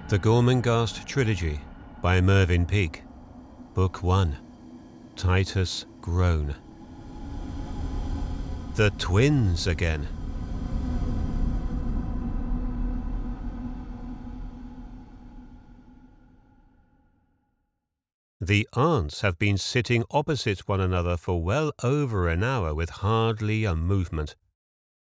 The Gormenghast Trilogy by Mervyn Peake. Book 1. Titus Groan. The twins again. The aunts have been sitting opposite one another for well over an hour with hardly a movement.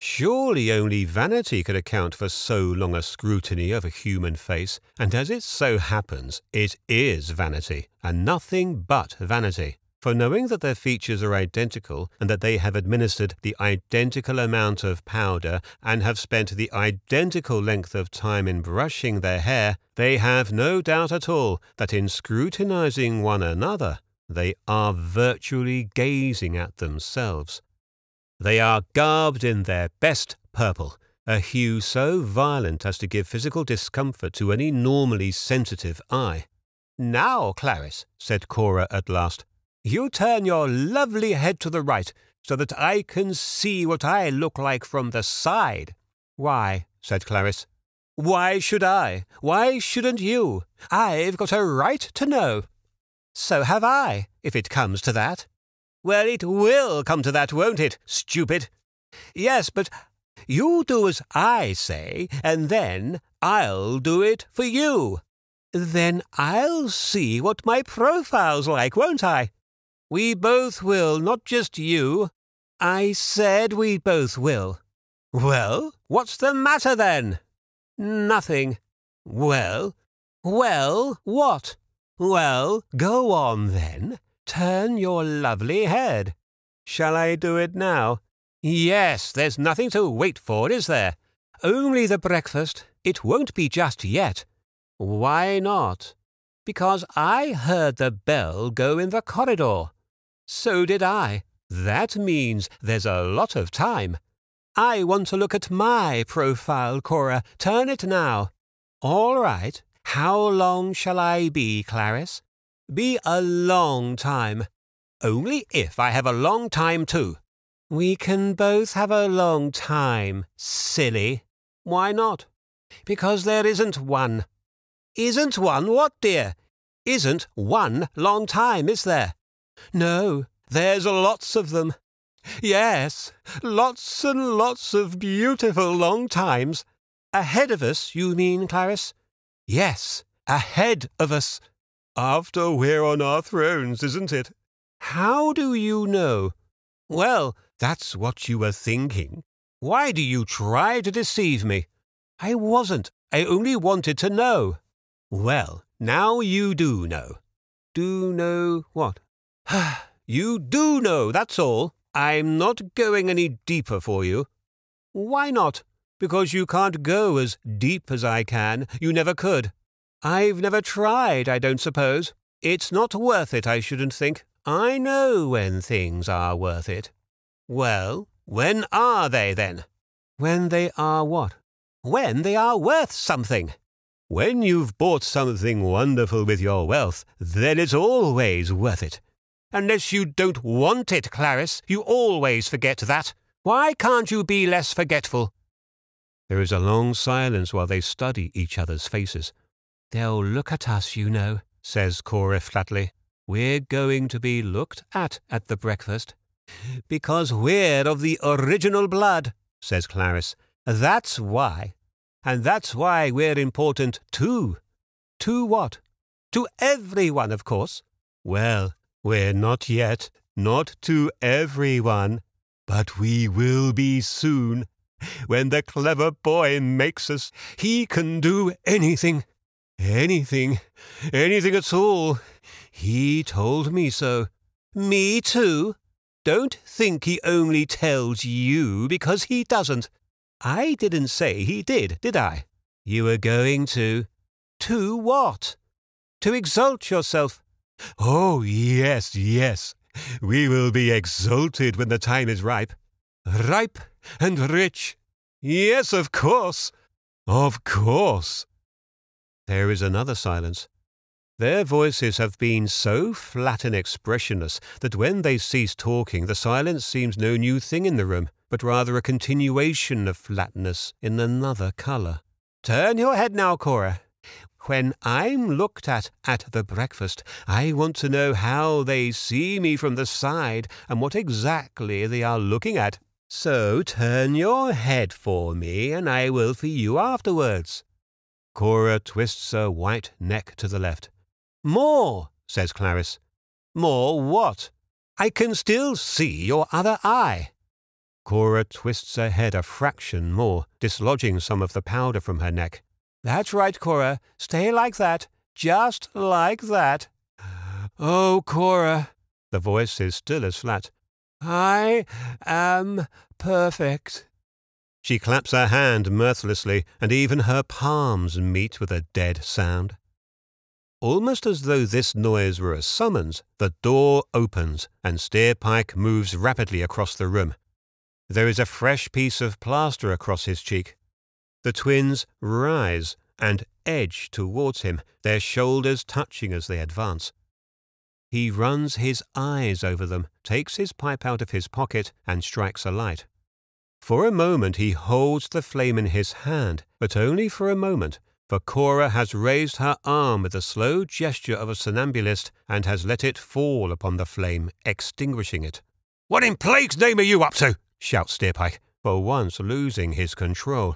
Surely only vanity could account for so long a scrutiny of a human face, and as it so happens, it is vanity, and nothing but vanity. For knowing that their features are identical, and that they have administered the identical amount of powder, and have spent the identical length of time in brushing their hair, they have no doubt at all that in scrutinizing one another, they are virtually gazing at themselves. They are garbed in their best purple, a hue so violent as to give physical discomfort to any normally sensitive eye. "Now, Clarice," said Cora at last, "you turn your lovely head to the right, so that I can see what I look like from the side." "Why?" said Clarice. "Why should I? Why shouldn't you? I've got a right to know." "So have I, if it comes to that." "Well, it will come to that, won't it, stupid?" "Yes, but you do as I say, and then I'll do it for you. Then I'll see what my profile's like, won't I?" "We both will, not just you." "I said we both will." "Well, what's the matter then?" "Nothing." "Well, what?" "Well, go on then. Turn your lovely head." "Shall I do it now?" "Yes, there's nothing to wait for, is there? Only the breakfast. It won't be just yet." "Why not?" "Because I heard the bell go in the corridor." "So did I. That means there's a lot of time." "I want to look at my profile, Cora. Turn it now." "All right. How long shall I be, Clarice?" "Be a long time." "Only if I have a long time too." "We can both have a long time, silly." "Why not?" "Because there isn't one." "Isn't one what, dear?" "Isn't one long time, is there?" "No, there's lots of them." "Yes, lots and lots of beautiful long times." "Ahead of us, you mean, Clarice?" "Yes, ahead of us." "After we're on our thrones, isn't it?" "How do you know?" "Well, that's what you were thinking. Why do you try to deceive me?" "I wasn't. I only wanted to know." "Well, now you do know." "Do know what?" "You do know, that's all. I'm not going any deeper for you." "Why not?" "Because you can't go as deep as I can. You never could." "I've never tried, I don't suppose. It's not worth it, I shouldn't think. I know when things are worth it." "Well, when are they, then?" "When they are what?" "When they are worth something." "When you've bought something wonderful with your wealth, then it's always worth it." "Unless you don't want it, Clarice. You always forget that. Why can't you be less forgetful?" There is a long silence while they study each other's faces. "They'll look at us, you know," says Cora flatly. "We're going to be looked at the breakfast." "Because we're of the original blood," says Clarice. "That's why. And that's why we're important too." "To what?" "To everyone, of course." "Well, we're not yet. Not to everyone. But we will be soon. When the clever boy makes us, he can do anything. Anything at all. He told me so." "Me too. Don't think he only tells you, because he doesn't." "I didn't say he did I?" "You were going to." "To what?" "To exalt yourself." "Oh, yes. We will be exalted when the time is ripe." "Ripe and rich." "Yes, of course. Of course." There is another silence. Their voices have been so flat and expressionless that when they cease talking, the silence seems no new thing in the room, but rather a continuation of flatness in another colour. "Turn your head now, Cora. when I'm looked at the breakfast, I want to know how they see me from the side and what exactly they are looking at. So turn your head for me, and I will for you afterwards." Cora twists her white neck to the left. "More," says Clarice. "More what? I can still see your other eye." Cora twists her head a fraction more, dislodging some of the powder from her neck. "That's right, Cora. Stay like that. Just like that." "Oh, Cora," the voice is still as flat, "I am perfect." She claps her hand mirthlessly, and even her palms meet with a dead sound. Almost as though this noise were a summons, the door opens, and Steerpike moves rapidly across the room. There is a fresh piece of plaster across his cheek. The twins rise and edge towards him, their shoulders touching as they advance. He runs his eyes over them, takes his pipe out of his pocket, and strikes a light. For a moment he holds the flame in his hand, but only for a moment, for Cora has raised her arm with the slow gesture of a somnambulist and has let it fall upon the flame, extinguishing it. "What in plague's name are you up to?" shouts Steerpike, for once losing his control.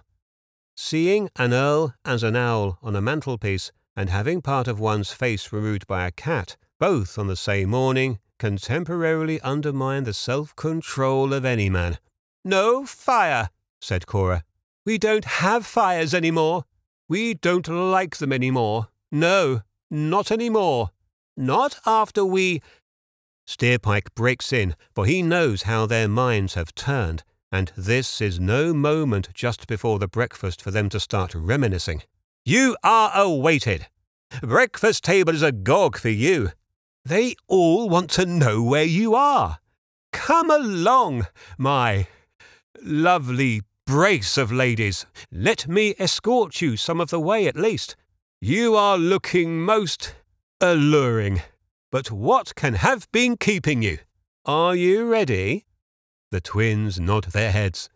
Seeing an earl as an owl on a mantelpiece, and having part of one's face removed by a cat, both on the same morning, can temporarily undermine the self-control of any man. "No fire," said Cora. "We don't have fires anymore. We don't like them anymore. No, not anymore. Not after we—" Steerpike breaks in, for he knows how their minds have turned, and this is no moment just before the breakfast for them to start reminiscing. "You are awaited. Breakfast table is agog for you. They all want to know where you are. Come along, my lovely brace of ladies. Let me escort you some of the way at least. You are looking most alluring. But what can have been keeping you? Are you ready?" The twins nod their heads.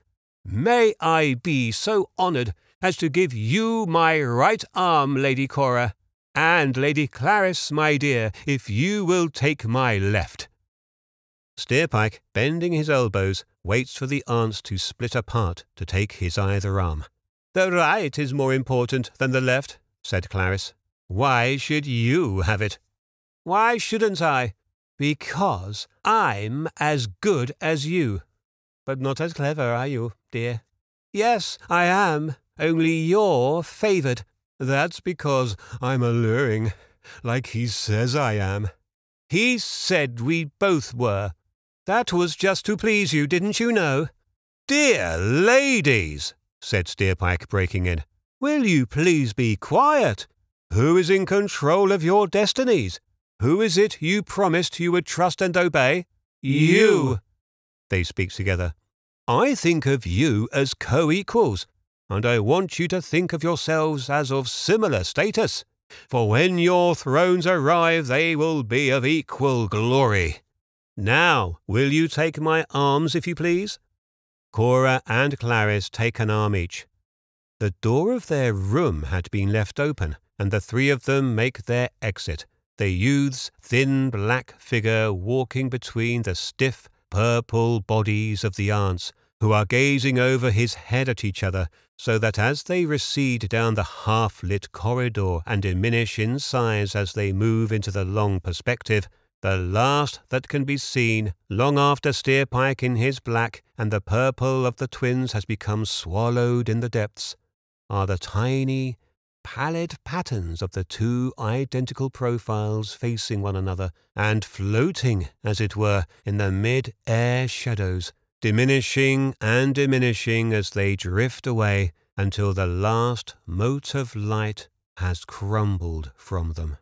"May I be so honoured as to give you my right arm, Lady Cora, and Lady Clarice, my dear, if you will take my left." Steerpike, bending his elbows, waits for the aunts to split apart to take his either arm. "The right is more important than the left," said Clarice. "Why should you have it?" "Why shouldn't I?" "Because I'm as good as you." "But not as clever, are you, dear?" "Yes, I am, only you're favoured." "That's because I'm alluring, like he says I am." "He said we both were. That was just to please you, didn't you know?" "Dear ladies," said Steerpike, breaking in, "will you please be quiet? Who is in control of your destinies? Who is it you promised you would trust and obey?" "You." They speak together. "I think of you as co-equals, and I want you to think of yourselves as of similar status, for when your thrones arrive they will be of equal glory. Now, will you take my arms, if you please?" Cora and Clarice take an arm each. The door of their room had been left open, and the three of them make their exit, the youth's thin black figure walking between the stiff purple bodies of the aunts, who are gazing over his head at each other, so that as they recede down the half-lit corridor and diminish in size as they move into the long perspective, the last that can be seen, long after Steerpike in his black and the purple of the twins has become swallowed in the depths, are the tiny, pallid patterns of the two identical profiles facing one another and floating, as it were, in the mid-air shadows, diminishing and diminishing as they drift away until the last mote of light has crumbled from them.